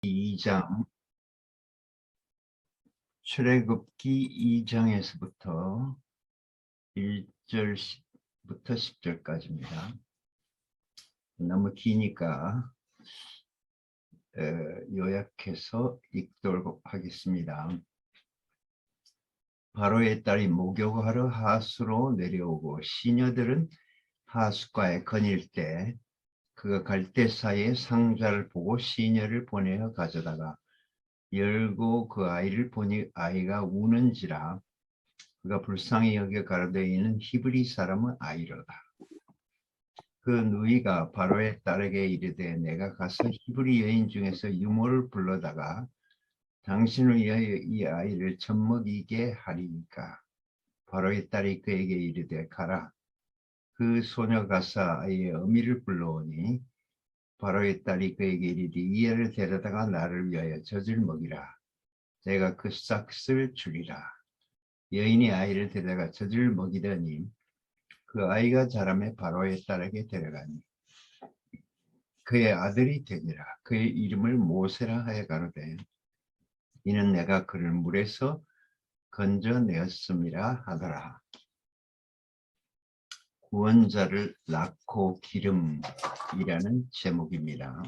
2장 출애굽기 2장에서부터 1절부터 10절까지입니다. 너무 기니까 요약해서 읽도록 하겠습니다. 바로의 딸이 목욕하러 하수로 내려오고 시녀들은 하수가에 거닐 때 그가 갈대사이에 상자를 보고 시녀를 보내어 가져다가 열고 그 아이를 보니 아이가 우는지라 그가 불쌍히 여겨 가로되 이는 히브리 사람의 아이로다. 그 누이가 바로의 딸에게 이르되 내가 가서 히브리 여인 중에서 유모를 불러다가 당신을 위하여 이 아이를 젖먹이게 하리이까. 바로의 딸이 그에게 이르되 가라. 그 소녀 가서 아이의 어미를 불러오니 바로의 딸이 그에게 이르되 이 애를 데려다가 나를 위하여 젖을 먹이라. 내가 그 싹을 주리라. 여인이 아이를 데려다가 젖을 먹이더니 그 아이가 자라매 바로의 딸에게 데려가니 그의 아들이 되니라. 그의 이름을 모세라 하여 가로되 이는 내가 그를 물에서 건져내었음이라 하더라. 구원자를 낳고 기름이라는 제목입니다.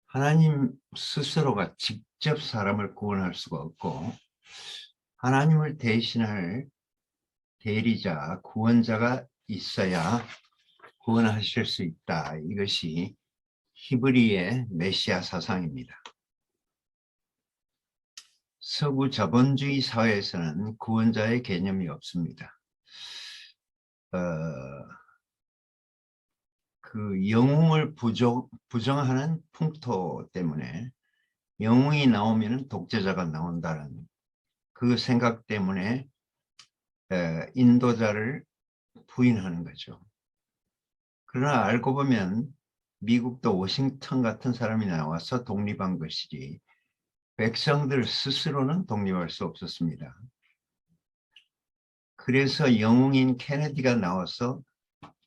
하나님 스스로가 직접 사람을 구원할 수가 없고 하나님을 대신할 대리자, 구원자가 있어야 구원하실 수 있다. 이것이 히브리의 메시아 사상입니다. 서구 자본주의 사회에서는 구원자의 개념이 없습니다. 그 영웅을 부정하는 풍토 때문에 영웅이 나오면 독재자가 나온다는 그 생각 때문에 인도자를 부인하는 거죠. 그러나 알고 보면 미국도 워싱턴 같은 사람이 나와서 독립한 것이지 백성들 스스로는 독립할 수 없었습니다. 그래서 영웅인 케네디가 나와서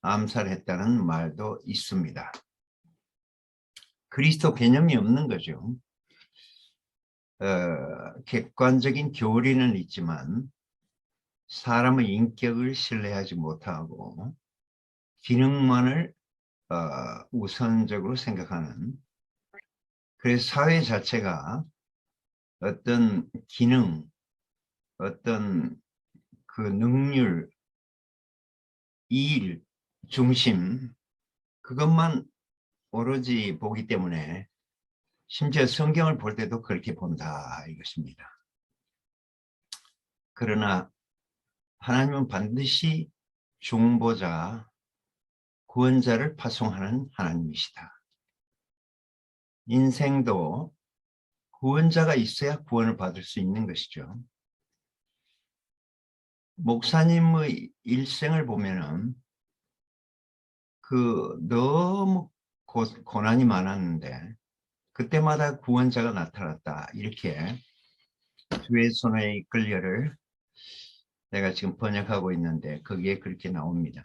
암살했다는 말도 있습니다. 그리스도 개념이 없는 거죠. 객관적인 교리는 있지만 사람의 인격을 신뢰하지 못하고 기능만을 우선적으로 생각하는, 그래서 사회 자체가 어떤 기능, 어떤 그 능률, 일, 중심, 그것만 오로지 보기 때문에 심지어 성경을 볼 때도 그렇게 본다 이것입니다. 그러나 하나님은 반드시 중보자, 구원자를 파송하는 하나님이시다. 인생도 구원자가 있어야 구원을 받을 수 있는 것이죠. 목사님의 일생을 보면은 너무 고난이 많았는데 그때마다 구원자가 나타났다. 이렇게 주의 손에 이끌려를 내가 지금 번역하고 있는데 거기에 그렇게 나옵니다.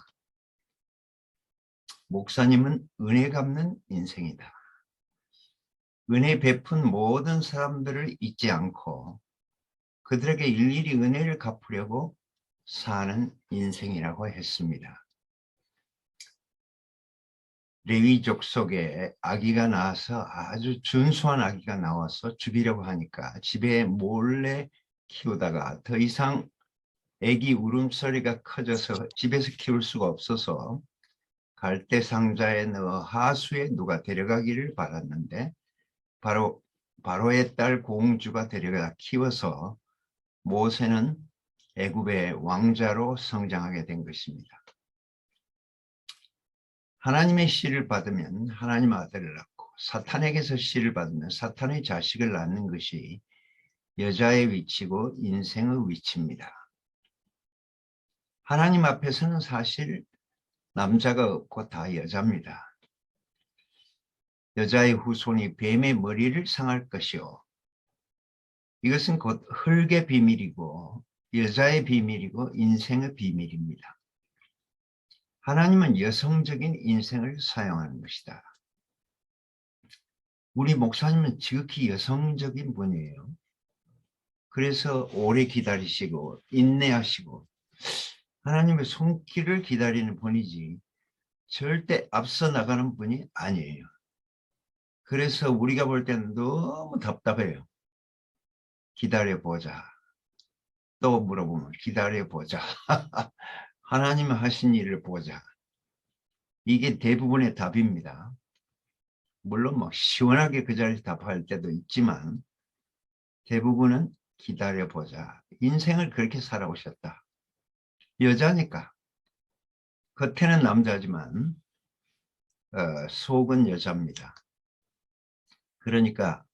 목사님은 은혜 갚는 인생이다. 은혜 베푼 모든 사람들을 잊지 않고 그들에게 일일이 은혜를 갚으려고 사는 인생이라고 했습니다. 레위족 속에 아기가 나와서 아주 준수한 아기가 나와서 죽이려고 하니까 집에 몰래 키우다가 더 이상 아기 울음소리가 커져서 집에서 키울 수가 없어서 갈대 상자에 넣어 하수에 누가 데려가기를 바랐는데 바로의 딸 공주가 데려가 키워서 모세는 애굽의 왕자로 성장하게 된 것입니다. 하나님의 씨를 받으면 하나님 아들을 낳고 사탄에게서 씨를 받으면 사탄의 자식을 낳는 것이 여자의 위치고 인생의 위치입니다. 하나님 앞에서는 사실 남자가 없고 다 여자입니다. 여자의 후손이 뱀의 머리를 상할 것이요. 이것은 곧 흙의 비밀이고 여자의 비밀이고 인생의 비밀입니다. 하나님은 여성적인 인생을 사용하는 것이다. 우리 목사님은 지극히 여성적인 분이에요. 그래서 오래 기다리시고 인내하시고 하나님의 손길을 기다리는 분이지 절대 앞서 나가는 분이 아니에요. 그래서 우리가 볼 때는 너무 답답해요. 기다려보자. 또 물어보면 기다려보자. 하나님 하신 일을 보자. 이게 대부분의 답입니다. 물론 뭐 시원하게 그 자리에서 답할 때도 있지만 대부분은 기다려보자. 인생을 그렇게 살아오셨다. 여자니까. 겉에는 남자지만 속은 여자입니다. 그러니까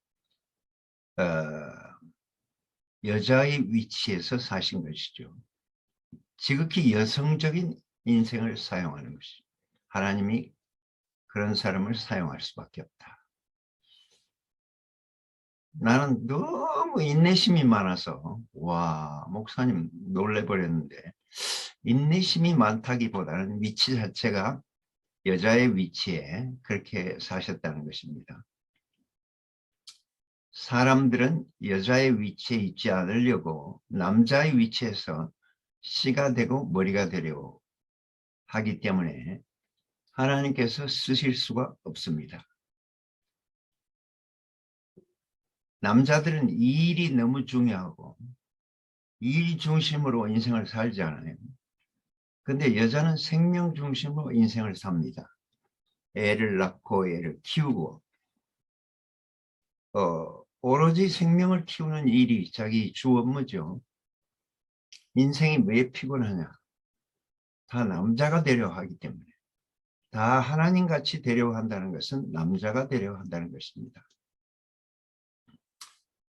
여자의 위치에서 사신 것이죠. 지극히 여성적인 인생을 사용하는 것이죠. 하나님이 그런 사람을 사용할 수밖에 없다. 나는 너무 인내심이 많아서 와 목사님 놀래버렸는데 인내심이 많다기보다는 위치 자체가 여자의 위치에 그렇게 사셨다는 것입니다. 사람들은 여자의 위치에 있지 않으려고 남자의 위치에서 씨가 되고 머리가 되려고 하기 때문에 하나님께서 쓰실 수가 없습니다. 남자들은 이 일이 너무 중요하고 일 중심으로 인생을 살지 않아요. 근데 여자는 생명 중심으로 인생을 삽니다. 애를 낳고 애를 키우고 오로지 생명을 키우는 일이 자기 주 업무죠. 인생이 왜 피곤하냐? 다 남자가 되려 하기 때문에. 다 하나님같이 되려 한다는 것은 남자가 되려 한다는 것입니다.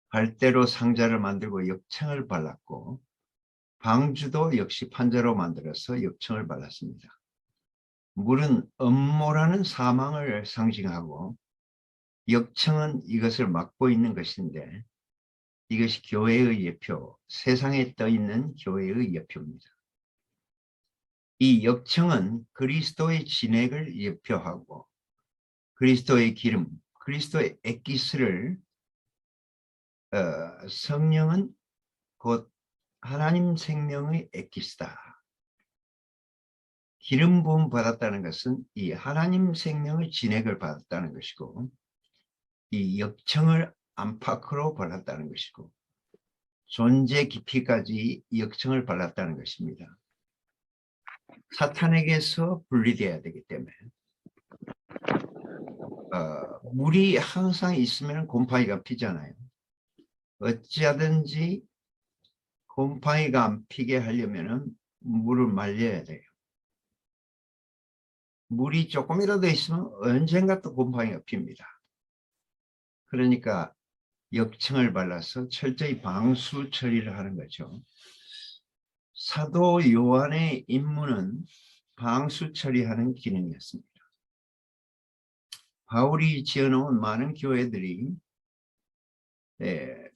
발대로 상자를 만들고 역청을 발랐고 방주도 역시 판자로 만들어서 역청을 발랐습니다. 물은 음모라는 사망을 상징하고 역청은 이것을 막고 있는 것인데 이것이 교회의 예표, 세상에 떠 있는 교회의 예표입니다. 이 역청은 그리스도의 진액을 예표하고 그리스도의 기름, 그리스도의 엑기스를 성령은 곧 하나님 생명의 엑기스다. 기름 부음 받았다는 것은 이 하나님 생명의 진액을 받았다는 것이고 이 역청을 안팎으로 발랐다는 것이고 존재 깊이까지 역청을 발랐다는 것입니다. 사탄에게서 분리되어야 되기 때문에 물이 항상 있으면 곰팡이가 피잖아요. 어찌하든지 곰팡이가 안 피게 하려면 물을 말려야 돼요. 물이 조금이라도 있으면 언젠가 또 곰팡이가 핍니다. 그러니까 역청을 발라서 철저히 방수 처리를 하는 거죠. 사도 요한의 임무는 방수 처리하는 기능이었습니다. 바울이 지어놓은 많은 교회들이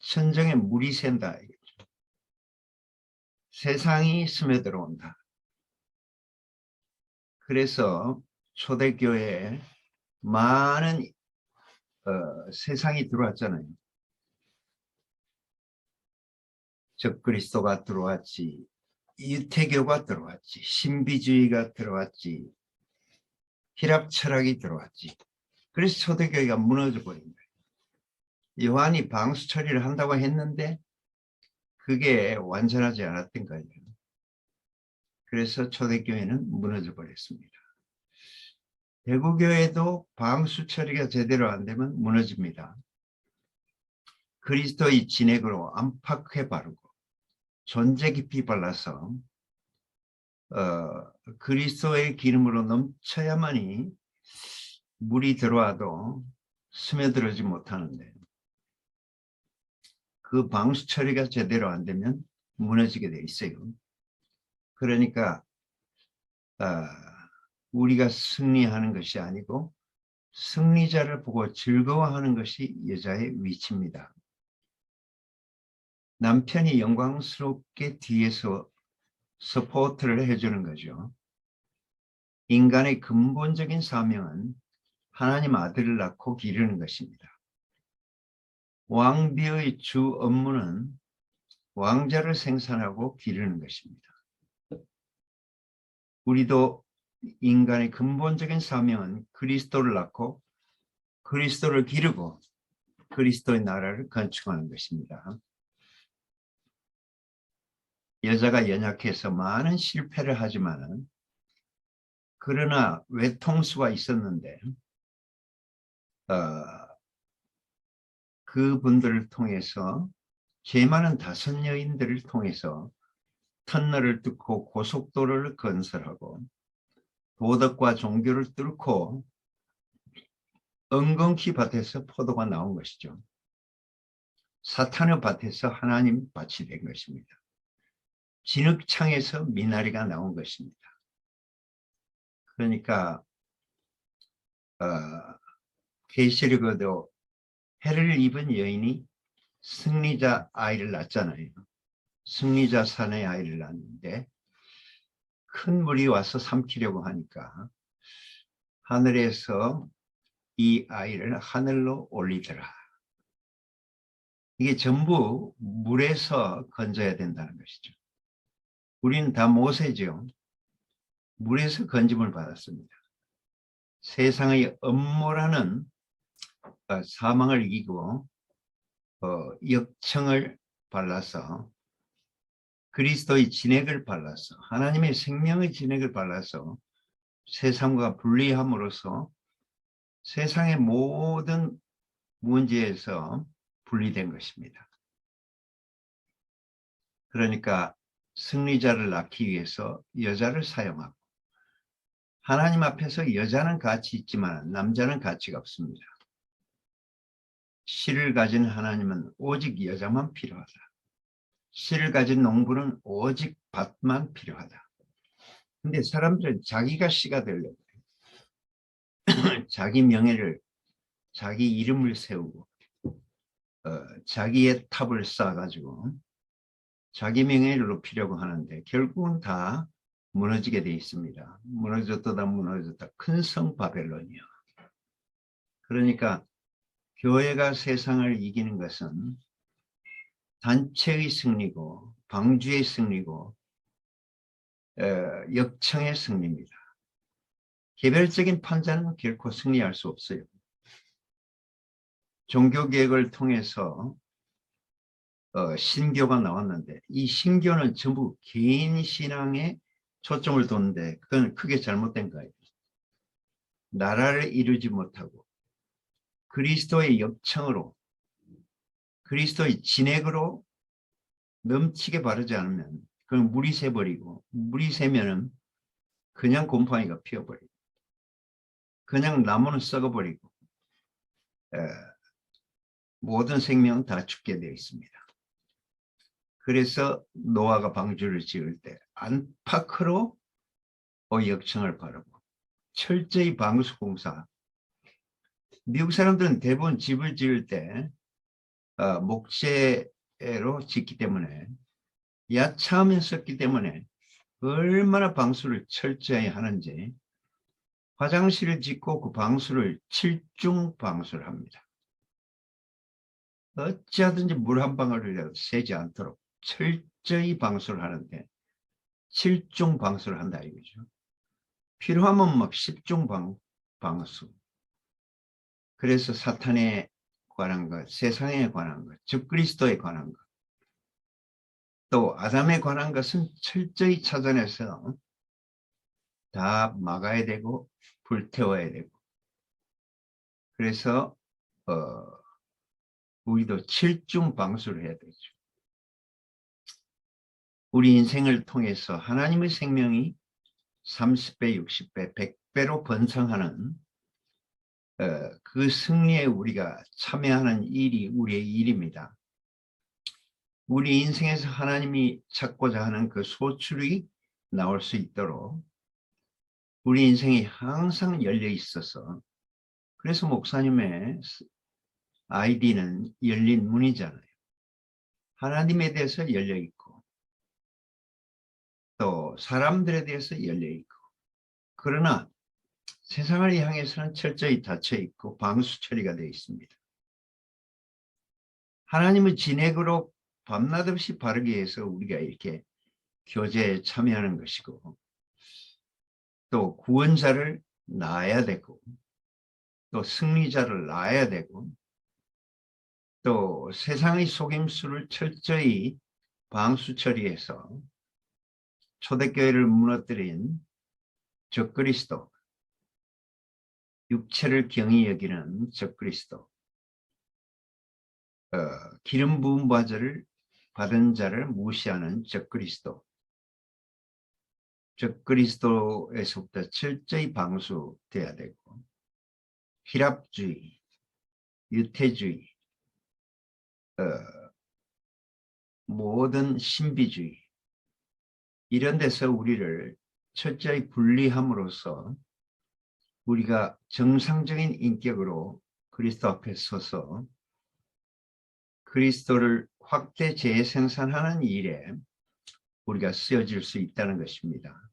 천정에 물이 샌다. 세상이 스며들어온다. 그래서 초대교회에 많은 세상이 들어왔잖아요. 적그리스도가 들어왔지, 유태교가 들어왔지, 신비주의가 들어왔지, 히랍 철학이 들어왔지. 그래서 초대교회가 무너져 버린 거예요. 요한이 방수 처리를 한다고 했는데 그게 완전하지 않았던 거예요. 그래서 초대교회는 무너져 버렸습니다. 대구교회도 방수 처리가 제대로 안 되면 무너집니다. 그리스도의 진액으로 안팎에 바르고 존재 깊이 발라서 그리스도의 기름으로 넘쳐야만이 물이 들어와도 스며들지 못하는데 그 방수 처리가 제대로 안 되면 무너지게 돼 있어요. 그러니까 우리가 승리하는 것이 아니고 승리자를 보고 즐거워하는 것이 여자의 위치입니다. 남편이 영광스럽게 뒤에서 서포트를 해주는 거죠. 인간의 근본적인 사명은 하나님 아들을 낳고 기르는 것입니다. 왕비의 주 업무는 왕자를 생산하고 기르는 것입니다. 우리도 인간의 근본적인 사명은 그리스도를 낳고 그리스도를 기르고 그리스도의 나라를 건축하는 것입니다. 여자가 연약해서 많은 실패를 하지만은 그러나 외통수가 있었는데 그분들을 통해서 죄 많은 다섯 여인들을 통해서 터널을 뚫고 고속도로를 건설하고 도덕과 종교를 뚫고 엉겅퀴 밭에서 포도가 나온 것이죠. 사탄의 밭에서 하나님 밭이 된 것입니다. 진흙창에서 미나리가 나온 것입니다. 그러니까 계시록에도 해를 입은 여인이 승리자 아이를 낳잖아요. 승리자 사내 아이를 낳는데 큰 물이 와서 삼키려고 하니까 하늘에서 이 아이를 하늘로 올리더라. 이게 전부 물에서 건져야 된다는 것이죠. 우리는 다 모세죠. 물에서 건짐을 받았습니다. 세상의 음모라는 사망을 이기고 역청을 발라서 그리스도의 진액을 발라서 하나님의 생명의 진액을 발라서 세상과 분리함으로써 세상의 모든 문제에서 분리된 것입니다. 그러니까 승리자를 낳기 위해서 여자를 사용하고 하나님 앞에서 여자는 가치 있지만 남자는 가치가 없습니다. 씨를 가진 하나님은 오직 여자만 필요하다. 씨를 가진 농부는 오직 밭만 필요하다. 근데 사람들은 자기가 씨가 되려고 자기 명예를, 자기 이름을 세우고 자기의 탑을 쌓아가지고 자기 명예를 높이려고 하는데 결국은 다 무너지게 돼 있습니다. 무너졌다 무너졌다. 큰 성 바벨론이요. 그러니까 교회가 세상을 이기는 것은 단체의 승리고 방주의 승리고 역청의 승리입니다. 개별적인 판자는 결코 승리할 수 없어요. 종교개혁을 통해서 신교가 나왔는데 이 신교는 전부 개인 신앙에 초점을 뒀는데 그건 크게 잘못된 거예요. 나라를 이루지 못하고 그리스도의 역청으로 그리스도의 진액으로 넘치게 바르지 않으면 그건 물이 새버리고 물이 새면은 그냥 곰팡이가 피어버리고 그냥 나무는 썩어버리고 모든 생명은 다 죽게 되어 있습니다. 그래서 노아가 방주를 지을 때 안팎으로 역청을 바르고 철저히 방수공사. 미국 사람들은 대부분 집을 지을 때 목재로 짓기 때문에 야차하면 썼기 때문에 얼마나 방수를 철저히 하는지 화장실을 짓고 그 방수를 7중 방수를 합니다. 어찌하든지 물 한 방울이라도 새지 않도록 철저히 방수를 하는데 7중 방수를 한다 이거죠. 필요하면 막 10중 방수. 그래서 사탄에 관한 것, 세상에 관한 것, 즉 그리스도에 관한 것, 또 아담에 관한 것은 철저히 찾아내서 다 막아야 되고 불태워야 되고 그래서 우리도 7중 방수를 해야 되죠. 우리 인생을 통해서 하나님의 생명이 30배, 60배, 100배로 번성하는 그 승리에 우리가 참여하는 일이 우리의 일입니다. 우리 인생에서 하나님이 찾고자 하는 그 소출이 나올 수 있도록 우리 인생이 항상 열려 있어서 그래서 목사님의 아이디는 열린 문이잖아요. 하나님에 대해서 열려 있고 또 사람들에 대해서 열려 있고 그러나 세상을 향해서는 철저히 닫혀 있고 방수 처리가 되어 있습니다. 하나님의 진액으로 밤낮 없이 바르기 위해서 우리가 이렇게 교제에 참여하는 것이고, 또 구원자를 낳아야 되고, 또 승리자를 낳아야 되고, 또 세상의 속임수를 철저히 방수 처리해서 초대교회를 무너뜨린 적그리스도, 육체를 경히 여기는 적그리스도, 기름 부음 받은 자를 무시하는 적그리스도, 적그리스도에서부터 철저히 방수돼야 되고, 희랍주의, 유태주의, 모든 신비주의, 이런 데서 우리를 철저히 분리함으로써 우리가 정상적인 인격으로 그리스도 앞에 서서 그리스도를 확대 재생산하는 일에 우리가 쓰여질 수 있다는 것입니다.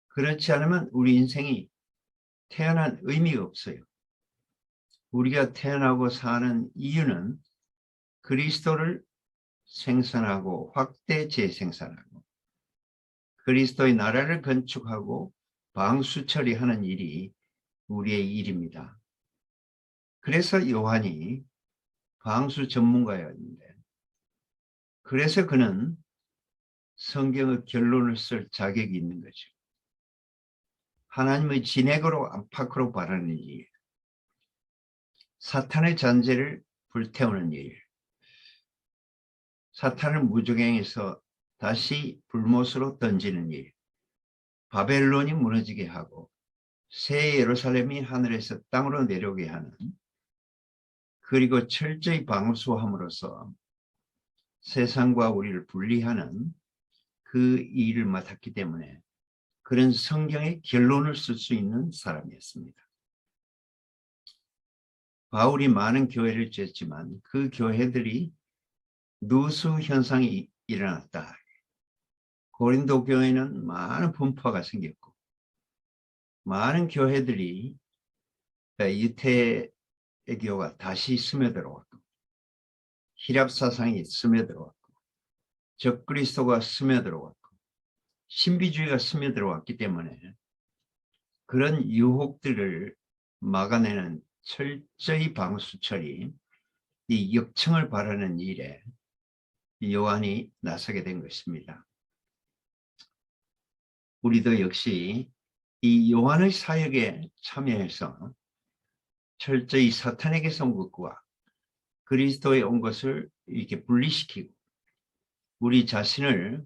그렇지 않으면 우리 인생이 태어난 의미가 없어요. 우리가 태어나고 사는 이유는 그리스도를 생산하고 확대 재생산하고 그리스도의 나라를 건축하고 방수 처리하는 일이 우리의 일입니다. 그래서 요한이 방수 전문가였는데, 그래서 그는 성경의 결론을 쓸 자격이 있는 거죠. 하나님의 진액으로 안팎으로 바르는 일, 사탄의 잔재를 불태우는 일, 사탄을 무적행해서 다시 불못으로 던지는 일, 바벨론이 무너지게 하고 새 예루살렘이 하늘에서 땅으로 내려오게 하는, 그리고 철저히 방수함으로써 세상과 우리를 분리하는 그 일을 맡았기 때문에 그런 성경의 결론을 쓸 수 있는 사람이었습니다. 바울이 많은 교회를 지었지만 그 교회들이 누수 현상이 일어났다. 고린도 교회는 많은 분파가 생겼고, 많은 교회들이 유태교가 다시 스며들어왔고, 히랍 사상이 스며들어왔고, 적그리스도가 스며들어왔고, 신비주의가 스며들어왔기 때문에 그런 유혹들을 막아내는 철저히 방수 처리, 이 역청을 바라는 일에 요한이 나서게 된 것입니다. 우리도 역시 이 요한의 사역에 참여해서 철저히 사탄에게서 온 것과 그리스도에 온 것을 이렇게 분리시키고 우리 자신을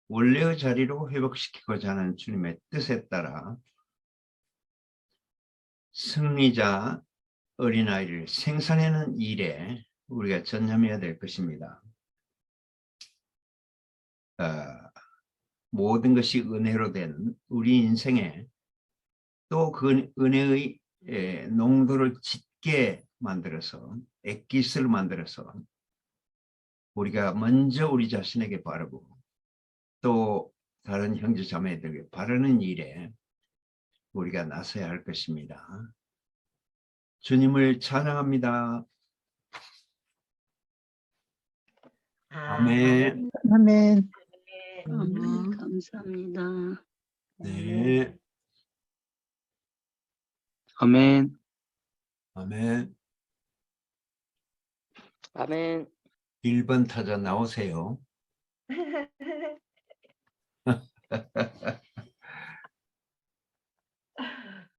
원래의 자리로 회복시키고자 하는 주님의 뜻에 따라 승리자 어린아이를 생산하는 일에 우리가 전념해야 될 것입니다. 모든 것이 은혜로 된 우리 인생에 또 그 은혜의 농도를 짙게 만들어서 액기스를 만들어서 우리가 먼저 우리 자신에게 바르고 또 다른 형제 자매들에게 바르는 일에 우리가 나서야 할 것입니다. 주님을 찬양합니다. 아멘. 아멘. 아멘. 감사합니다. 네. 아멘. 아멘. 아멘. 1번 타자 나오세요.